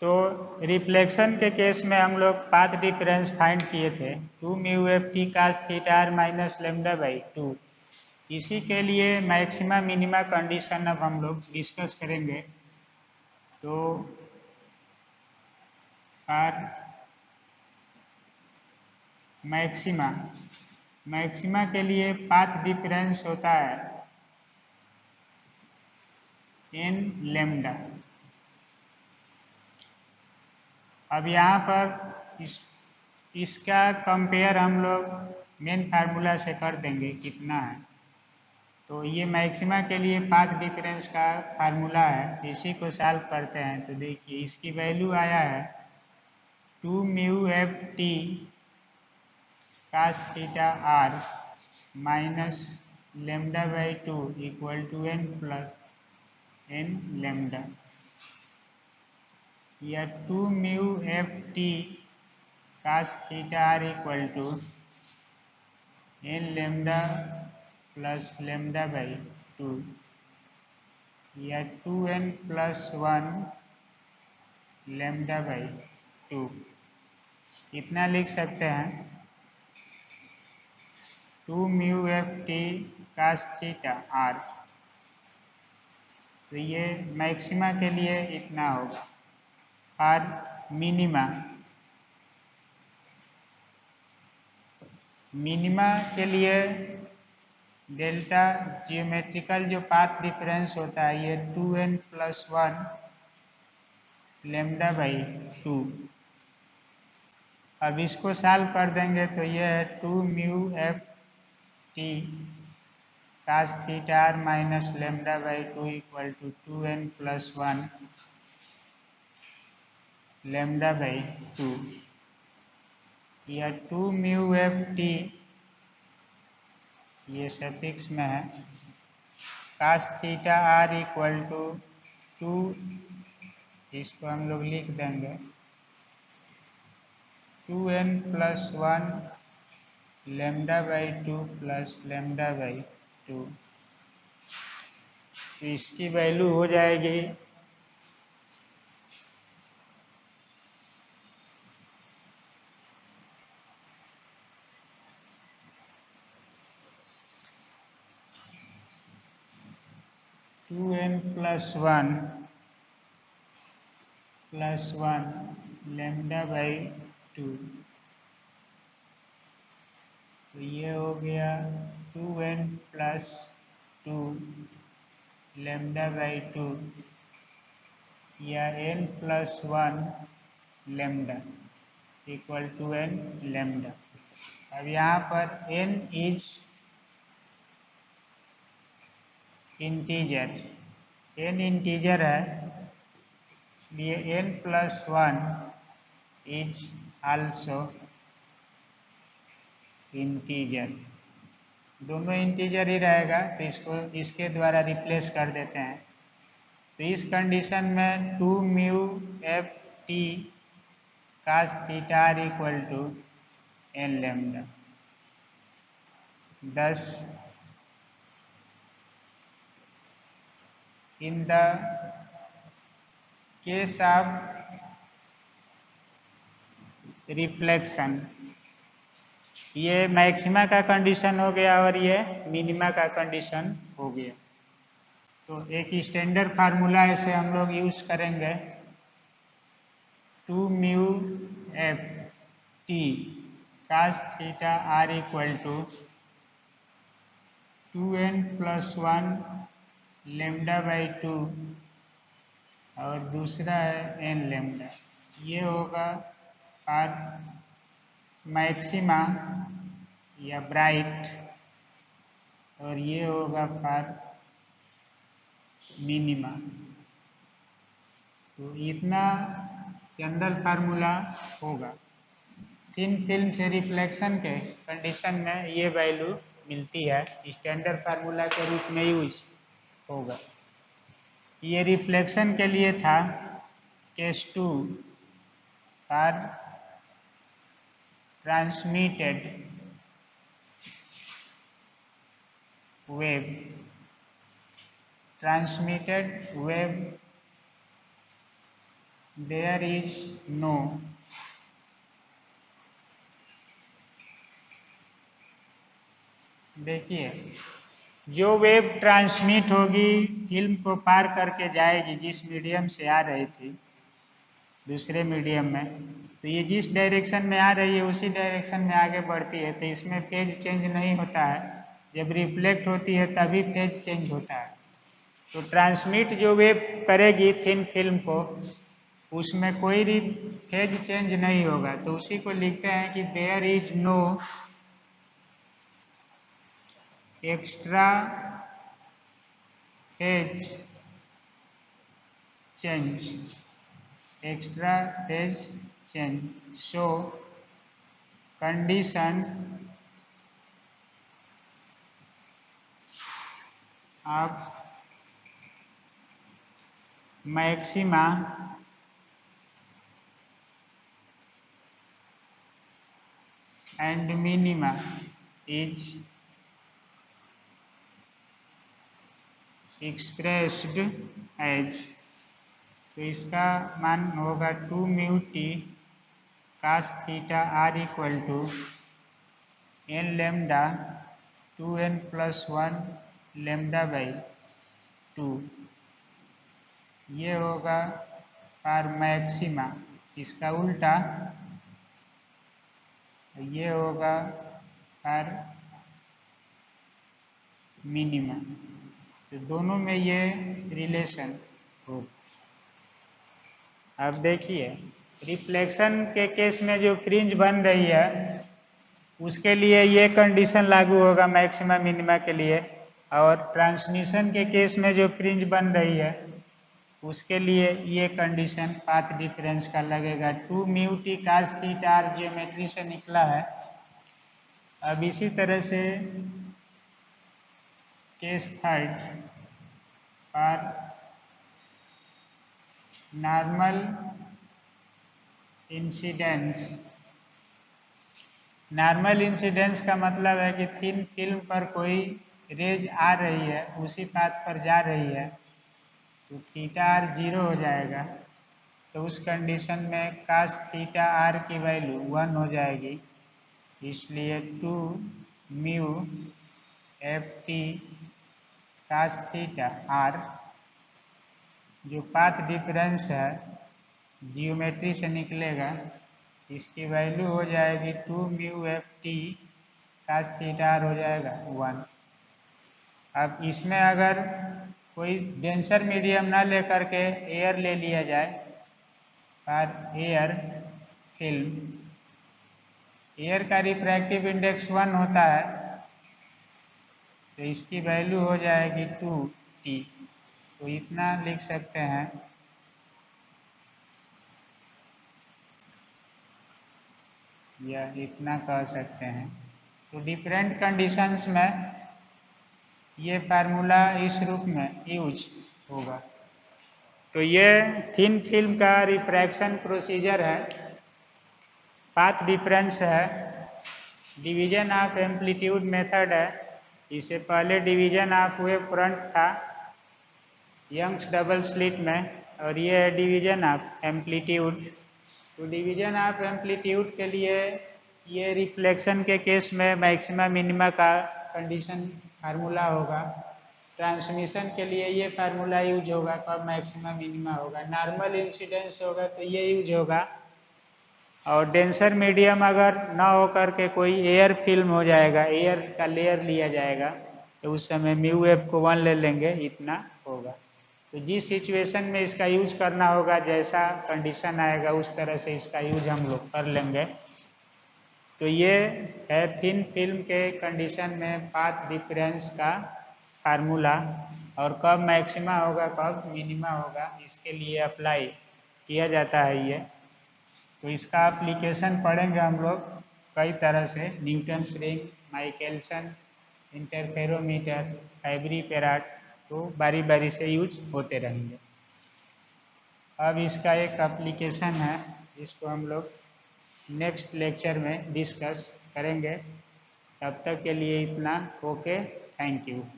तो रिफ्लेक्शन के केस में हम लोग पाथ डिफरेंस फाइंड किए थे 2 mu F T cos theta R minus lambda by 2। इसी के लिए मैक्सिमा मिनिमा कंडीशन अब हम लोग डिस्कस करेंगे। तो आर मैक्सिमा के लिए पाथ डिफरेंस होता है एन लेमडा। अब यहाँ पर इसका कंपेयर हम लोग मेन फार्मूला से कर देंगे कितना है। तो ये मैक्सिमा के लिए पाथ डिफरेंस का फार्मूला है, इसी को सॉल्व करते हैं। तो देखिए इसकी वैल्यू आया है 2 mu F T cos theta R minus lambda by 2 equal to N plus N lambda, या 2 mu F T cos theta R equal to N lambda plus lambda by 2, या 2n प्लस 1 लेमडा बाई 2। इतना लिख सकते हैं 2 mu F T cos theta R. तो ये maxima के लिए इतना होगा। और मिनिमा के लिए डेल्टा जियोमेट्रिकल जो पाथ डिफरेंस होता है ये 2n प्लस 1 लेमडा बाई 2। अब इसको सॉल्व कर देंगे तो ये है 2 mu F T cos theta R minus lambda by 2 equal to 2n plus 1 lambda by 2, या 2 म्यू एफ टी ये सफिक्स में है cos theta R equal to 2, इसको हम लोग लिख देंगे 2n plus 1 lambda by 2 plus lambda by 2। तो इसकी वैल्यू हो जाएगी 2n प्लस 1 लेमडा बाई 2। तो ये हो गया 2n प्लस 2 लेमडा बाई 2, या n plus 1 lambda equal to n lambda. अब यहाँ पर n is integer, n integer है, इसलिए n plus 1 is also integer. दोनों इंटीजर ही रहेगा तो इसको इसके द्वारा रिप्लेस कर देते हैं। तो इस कंडीशन में 2 mu F T cos theta R equal to N lambda. Thus, in the case of reflection, ये मैक्सिमा का कंडीशन हो गया और ये मिनिमा का कंडीशन हो गया। तो एक स्टैंडर्ड फार्मूला ऐसे हम लोग यूज करेंगे 2 mu F T cos theta R equal to 2n plus 1 lambda by 2 और दूसरा है n लेमडा। ये होगा और मैक्सिमा या ब्राइट, और ये होगा फॉर मिनिमा। तो इतना जनरल फार्मूला होगा। थिन फिल्म से रिफ्लेक्शन के कंडीशन में ये वैल्यू मिलती है, स्टैंडर्ड फार्मूला के रूप में यूज होगा। ये रिफ्लेक्शन के लिए था case 2 for transmitted wave there is no देखिए जो वेव ट्रांसमिट होगी फिल्म को पार करके जाएगी जिस मीडियम से आ रही थी दूसरे मीडियम में, तो ये जिस डायरेक्शन में आ रही है उसी डायरेक्शन में आगे बढ़ती है, तो इसमें फेज चेंज नहीं होता है। जब रिफ्लेक्ट होती है तभी फेज चेंज होता है। तो ट्रांसमिट जो वेव करेगी थिन फिल्म को उसमें कोई भी फेज चेंज नहीं होगा, तो उसी को लिखते हैं कि there is no extra phase change, extra phase change, so condition of maxima and minima is expressed as, तो इसका मान होगा 2 mu T cos theta r equal to n lambda 2n plus 1 lambda by 2, ये होगा for maxima. इसका उल्टा ये होगा फॉर मिनिमा, तो दोनों में ये रिलेशन हो। अब देखिए रिफ्लेक्शन के केस में जो फ्रिंज बन रही है उसके लिए ये कंडीशन लागू होगा मैक्सिमा मिनिमा के लिए, और ट्रांसमिशन के केस में जो फ्रिंज बन रही है उसके लिए ये कंडीशन पाथ डिफरेंस का लगेगा। 2 mu T cos theta r geometry से निकला है। अब इसी तरह से केस थर्ड पर नॉर्मल इंसिडेंस, नॉर्मल इंसिडेंस का मतलब है कि थिन फिल्म पर कोई रेज आ रही है उसी पाथ पर जा रही है, तो थीटा आर 0 हो जाएगा। तो उस कंडीशन में cos थीटा आर की वैल्यू 1 हो जाएगी, इसलिए 2 mu F T cos theta R जो पाथ डिफरेंस है जियोमेट्री से निकलेगा, इसकी वैल्यू हो जाएगी 2 mu F T cos theta R हो जाएगा 1। अब इसमें अगर कोई डेंसर मीडियम ना लेकर के एयर ले लिया जाए और एयर फिल्म, एयर का रिफ्रैक्टिव इंडेक्स 1 होता है, तो इसकी वैल्यू हो जाएगी 2t, तो इतना लिख सकते हैं या इतना कह सकते हैं। तो डिफरेंट कंडीशंस में ये फार्मूला इस रूप में यूज होगा। तो ये थिन फिल्म का रिफ्रैक्शन प्रोसीजर है, पाथ डिफरेंस है, डिवीजन ऑफ एम्पलीट्यूड मेथड है। इससे पहले डिवीजन ऑफ वेव फ्रंट था यंग्स डबल स्लिट में, और ये है डिवीजन ऑफ एम्पलीट्यूड। तो डिवीजन ऑफ एम्पलीट्यूड के लिए ये रिफ्लेक्शन के केस में मैक्सिमा मिनिमा का कंडीशन फार्मूला होगा, ट्रांसमिशन के लिए ये फार्मूला यूज होगा, कब मैक्सिमा मिनिमा होगा, नॉर्मल इंसिडेंस होगा तो ये यूज होगा, और डेंसर मीडियम अगर ना हो करके कोई एयर फिल्म हो जाएगा, एयर का लेयर लिया जाएगा, तो उस समय म्यू एफ को 1 ले लेंगे, इतना होगा। तो जिस सिचुएशन में इसका यूज करना होगा, जैसा कंडीशन आएगा उस तरह से इसका यूज हम लोग कर लेंगे। तो ये है थिन फिल्म के कंडीशन में पाथ डिफरेंस का फार्मूला, और कब मैक्सिमा होगा कब मिनिमा होगा इसके लिए अप्लाई किया जाता है ये। तो इसका एप्लीकेशन पढ़ेंगे हम लोग कई तरह से, Newton's ring, Michelson interferometer, Fabry Perot, तो बारी बारी से यूज होते रहेंगे। अब इसका एक एप्लीकेशन है, इसको हम लोग नेक्स्ट लेक्चर में डिस्कस करेंगे। तब तक के लिए इतना, ओके, थैंक यू।